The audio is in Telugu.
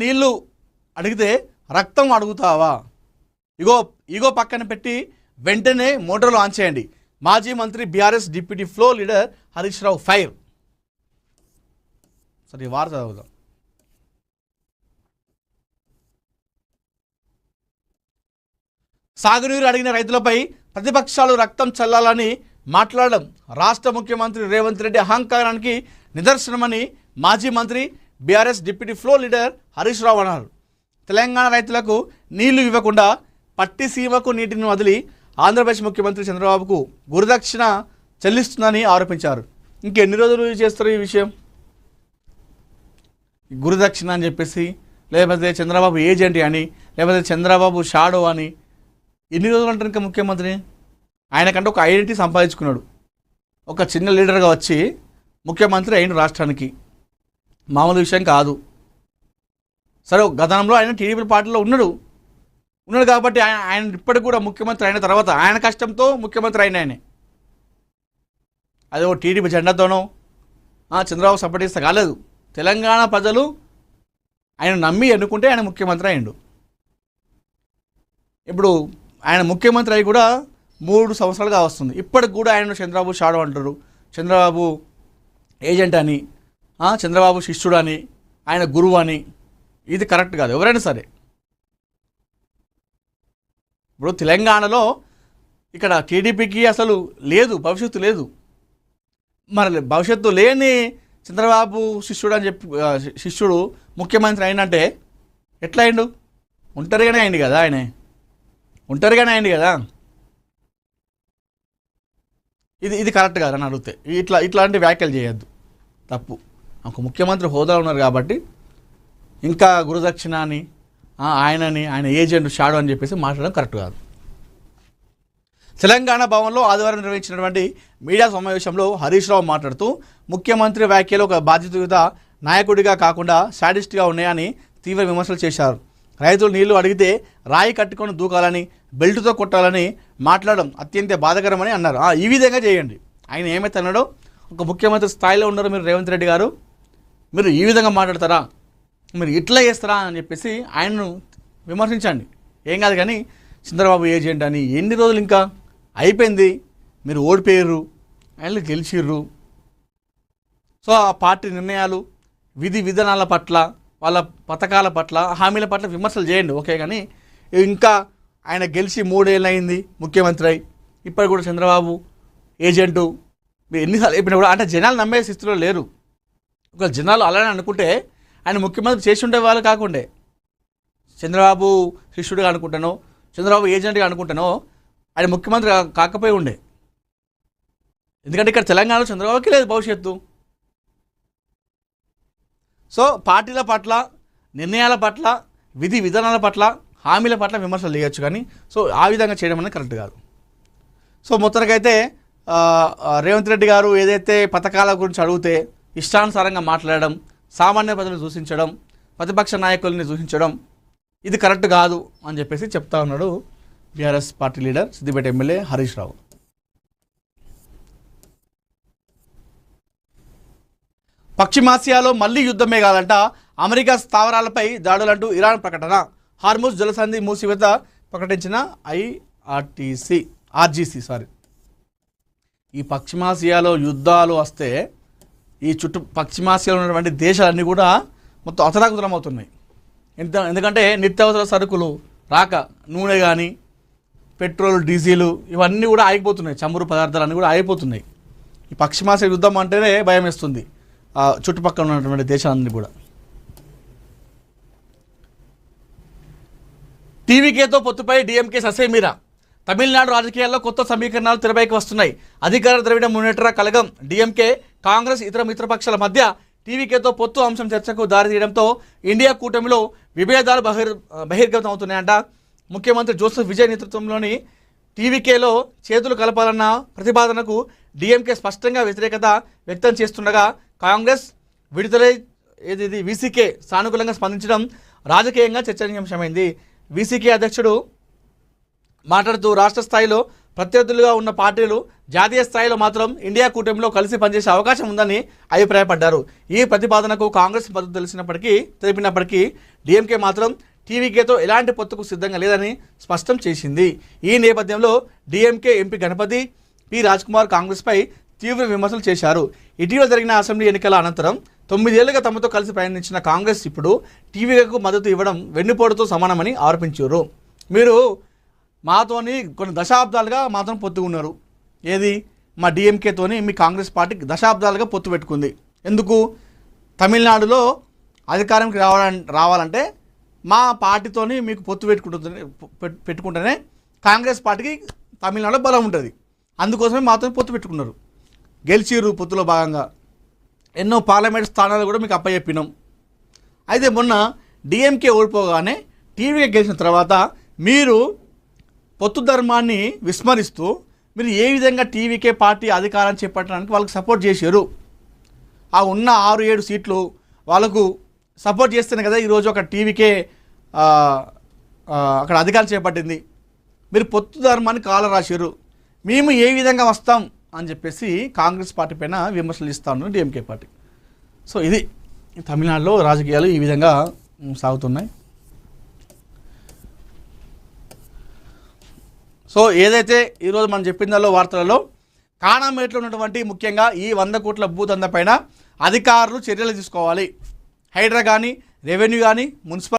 నీళ్ళు అడిగితే రక్తం అడుగుతావా? ఇగో పక్కన పెట్టి వెంటనే మోటార్లు ఆన్ చేయండి. మాజీ మంత్రి BRS deputy floor leader Harish Rao fire. సరే ఈ వార్త చదువుదాం. సాగునీరు అడిగిన రైతులపై ప్రతిపక్షాలు రక్తం చల్లాలని మాట్లాడడం రాష్ట్ర ముఖ్యమంత్రి రేవంత్ రెడ్డి అహంకారానికి నిదర్శనమని మాజీ మంత్రి BRS deputy floor leader Harish Rao అన్నారు. తెలంగాణ రైతులకు నీళ్లు ఇవ్వకుండా పట్టి సీమకు నీటిని వదిలి ఆంధ్రప్రదేశ్ ముఖ్యమంత్రి చంద్రబాబుకు గురుదక్షిణ చెల్లిస్తుందని ఆరోపించారు. ఇంకెన్ని రోజులు చేస్తారు ఈ విషయం? గురుదక్షిణ అని చెప్పేసి, లేకపోతే చంద్రబాబు ఏజెంట్ అని, లేకపోతే చంద్రబాబు షాడో అని ఎన్ని రోజులు అంటారు ఇంకా ముఖ్యమంత్రి? ఆయనకంటే ఒక ఐడెంటిటీ సంపాదించుకున్నాడు. ఒక చిన్న లీడర్గా వచ్చి ముఖ్యమంత్రి అయిన రాష్ట్రానికి మామూలు విషయం కాదు. సరే గతంలో ఆయన టీడీపీ పార్టీలో ఉన్నాడు కాబట్టి ఆయన ఇప్పటికి కూడా ముఖ్యమంత్రి అయిన తర్వాత ఆయన కష్టంతో ముఖ్యమంత్రి అయిన ఆయనే. అదే ఓ టీడీపీ జెండాతోనో చంద్రబాబు సపోర్ట్ చేస్తే కాలేదు. తెలంగాణ ప్రజలు ఆయన నమ్మి ఎన్నుకుంటే ఆయన ముఖ్యమంత్రి అయ్యిండు. ఇప్పుడు ఆయన ముఖ్యమంత్రి అయి కూడా 3 సంవత్సరాలుగా వస్తుంది. ఇప్పటికి కూడా ఆయన చంద్రబాబు షాడో అంటారు, చంద్రబాబు ఏజెంట్ అని, చంద్రబాబు శిష్యుడు అని, ఆయన గురువు అని. ఇది కరెక్ట్ కాదు. ఎవరైనా సరే ఇప్పుడు తెలంగాణలో ఇక్కడ టీడీపీకి అసలు లేదు, భవిష్యత్తు లేదు. మరి భవిష్యత్తు లేని చంద్రబాబు శిష్యుడు అని చెప్పి శిష్యుడు ముఖ్యమంత్రి అయినంటే ఎట్లా అయిండు? ఒంటరిగానే అయింది కదా, ఒంటరిగానే అయింది కదా. ఇది కరెక్ట్ కాదని అడిగితే ఇట్లాంటి వ్యాఖ్యలు చేయొద్దు, తప్పు. ఒక ముఖ్యమంత్రి హోదా ఉన్నారు కాబట్టి ఇంకా గురుదక్షిణ అని ఆయన ఏజెంట్ షాడో అని చెప్పేసి మాట్లాడడం కరెక్ట్ కాదు. తెలంగాణ భవన్లో ఆదివారం నిర్వహించినటువంటి మీడియా సమావేశంలో హరీష్ రావు మాట్లాడుతూ ముఖ్యమంత్రి వ్యాఖ్యలు ఒక బాధ్యతాయుత నాయకుడిగా కాకుండా శాడిస్ట్గా ఉన్నాయని తీవ్ర విమర్శలు చేశారు. రైతులు నీళ్లు అడిగితే రాయి కట్టుకొని దూకాలని, బెల్టుతో కొట్టాలని మాట్లాడడం అత్యంత బాధాకరమని అన్నారు. ఈ విధంగా చేయండి. ఆయన ఏమైతే అన్నాడో, ఒక ముఖ్యమంత్రి స్థాయిలో ఉన్నారు మీరు రేవంత్ రెడ్డి గారు, మీరు ఈ విధంగా మాట్లాడతారా, మీరు ఇట్లా చేస్తారా అని చెప్పేసి ఆయనను విమర్శించండి. ఏం కాదు. కానీ చంద్రబాబు ఏజెంట్ అని ఎన్ని రోజులు ఇంకా అయిపోయింది. మీరు ఓడిపోయారు, ఆయన గెలిచిర్రు. సో ఆ పార్టీ నిర్ణయాలు, విధి విధానాల పట్ల, వాళ్ళ పథకాల పట్ల, హామీల పట్ల విమర్శలు చేయండి, ఓకే. కానీ ఇంకా ఆయన గెలిచి 3 ఏళ్ళు అయింది ముఖ్యమంత్రి అయి, ఇప్పటి కూడా చంద్రబాబు ఏజెంటు మీరు ఎన్నిసార్లు చెప్పినా కూడా అంటే జనాలు నమ్మే స్థితిలో లేరు. ఒక జనాలు అలానే అనుకుంటే ఆయన ముఖ్యమంత్రి చేసి ఉండే వాళ్ళు కాకుండే, చంద్రబాబు శిష్యుడిగా అనుకుంటానో, చంద్రబాబు ఏజెంట్గా అనుకుంటానో ఆయన ముఖ్యమంత్రి కాకపోయి ఉండే. ఎందుకంటే ఇక్కడ తెలంగాణలో చంద్రబాబుకి లేదు భవిష్యత్తు. సో పార్టీల పట్ల, నిర్ణయాల పట్ల, విధి విధానాల పట్ల, హామీల పట్ల విమర్శలు చేయొచ్చు, కానీ సో ఆ విధంగా చేయడం అనేది కరెక్ట్ కాదు. సో మొత్తానికైతే రేవంత్ రెడ్డి గారు ఏదైతే పథకాల గురించి అడిగితే ఇష్టానుసారంగా మాట్లాడడం, సామాన్య ప్రజలను దూషించడం, ప్రతిపక్ష నాయకుల్ని దూషించడం ఇది కరెక్ట్ కాదు అని చెప్పేసి చెప్తా ఉన్నాడు BRS party leader Siddipet MLA Harish Rao. పశ్చిమాసియాలో మళ్లీ యుద్ధమే కాదంట, అమెరికా స్థావరాలపై దాడులంటూ ఇరాన్ ప్రకటన. హార్ముజ్ జలసంధి మూసివేత ప్రకటించిన ఆర్జీసీ. ఈ పశ్చిమాసియాలో యుద్ధాలు వస్తే ఈ పశ్చిమాసియాలో ఉన్నటువంటి దేశాలన్నీ కూడా మొత్తం అతలాకుతలం అవుతున్నాయి. ఎందుకంటే నిత్యావసర సరుకులు రాక, నూనె కానీ, పెట్రోల్, డీజిల్ ఇవన్నీ కూడా ఆగిపోతున్నాయి, చమురు పదార్థాలు అన్నీ కూడా ఆగిపోతున్నాయి. ఈ పశ్చిమాసియా యుద్ధం అంటేనే భయం వేస్తుంది చుట్టుపక్కల ఉన్నటువంటి దేశాలన్నీ కూడా. టీవీకేతో పొత్తుపై డీఎంకే ససేమిరా. తమిళనాడు రాజకీయాల్లో కొత్త సమీకరణాలు తెరపైకి వస్తున్నాయి. అధికార ద్రవిడ మున్నేట్ర కలగం డీఎంకే, కాంగ్రెస్, ఇతర మిత్రపక్షాల మధ్య టీవీకేతో పొత్తు అంశం చర్చకు దారితీయడంతో ఇండియా కూటమిలో విభేదాలు బహిర్గతం అవుతున్నాయంట. ముఖ్యమంత్రి జోసెఫ్ విజయ్ నేతృత్వంలోని టీవీకేలో చేతులు కలపాలన్న ప్రతిపాదనకు డీఎంకే స్పష్టంగా వ్యతిరేకత వ్యక్తం చేస్తుండగా, కాంగ్రెస్ విడుదలై వీసీకే సానుకూలంగా స్పందించడం రాజకీయంగా చర్చనీయాంశమైంది. వీసీకే అధ్యక్షుడు మాట్లాడుతూ రాష్ట్ర స్థాయిలో ప్రత్యర్థులుగా ఉన్న పార్టీలు జాతీయ స్థాయిలో మాత్రం ఇండియా కూటమిలో కలిసి పనిచేసే అవకాశం ఉందని అభిప్రాయపడ్డారు. ఈ ప్రతిపాదనకు కాంగ్రెస్ మద్దతు తెలిపినప్పటికీ డీఎంకే మాత్రం టీవీకేతో ఎలాంటి పొత్తుకు సిద్ధంగా లేదని స్పష్టం చేసింది. ఈ నేపథ్యంలో DMK MP Ganapathi P Rajkumar కాంగ్రెస్పై తీవ్ర విమర్శలు చేశారు. ఇటీవల జరిగిన అసెంబ్లీ ఎన్నికల అనంతరం 9 ఏళ్లుగా తమతో కలిసి ప్రయాణించిన కాంగ్రెస్ ఇప్పుడు టీవీలకు మద్దతు ఇవ్వడం వెన్నుపోటుతో సమానమని ఆరోపించారు. మీరు మాతోని కొన్ని దశాబ్దాలుగా మాతో పొత్తు ఉన్నారు. ఏది మా డిఎంకేతోని మీ కాంగ్రెస్ పార్టీ దశాబ్దాలుగా పొత్తు పెట్టుకుంది. ఎందుకు? తమిళనాడులో అధికారంకి రావాలంటే మా పార్టీతోని మీకు పొత్తు పెట్టుకుంటేనే కాంగ్రెస్ పార్టీకి తమిళనాడులో బలం ఉంటుంది. అందుకోసమే మాతో పొత్తు పెట్టుకున్నారు. గెలిచిరు పొత్తులో భాగంగా ఎన్నో పార్లమెంట్ స్థానాలు కూడా మీకు అప్పచెప్పినాం. అయితే మొన్న డిఎంకే ఓడిపోగానే టీవీగా గెలిచిన తర్వాత మీరు పొత్తు ధర్మాన్ని విస్మరిస్తూ మీరు ఏ విధంగా టీవీకే పార్టీ అధికారం చేపట్టడానికి వాళ్ళకి సపోర్ట్ చేశారు. ఆ ఉన్న 6-7 సీట్లు వాళ్ళకు సపోర్ట్ చేస్తేనే కదా ఈరోజు ఒక టీవీకే అక్కడ అధికారం చేపట్టింది. మీరు పొత్తు ధర్మాన్ని కాల రాశారు. మేము ఏ విధంగా వస్తాం అని చెప్పేసి కాంగ్రెస్ పార్టీ పైన విమర్శలు ఇస్తా ఉన్నారు డిఎంకే పార్టీ. సో ఇది తమిళనాడులో రాజకీయాలు ఈ విధంగా సాగుతున్నాయి. సో ఏదైతే ఈరోజు మనం చెప్పిన దానిలో వార్తలలో కానామేట్లో ఉన్నటువంటి ముఖ్యంగా ఈ 100 కోట్ల భూదందా పైన అధికారులు చర్యలు తీసుకోవాలి. హైడ్రా కానీ రెవెన్యూ కానీ మున్సిపల్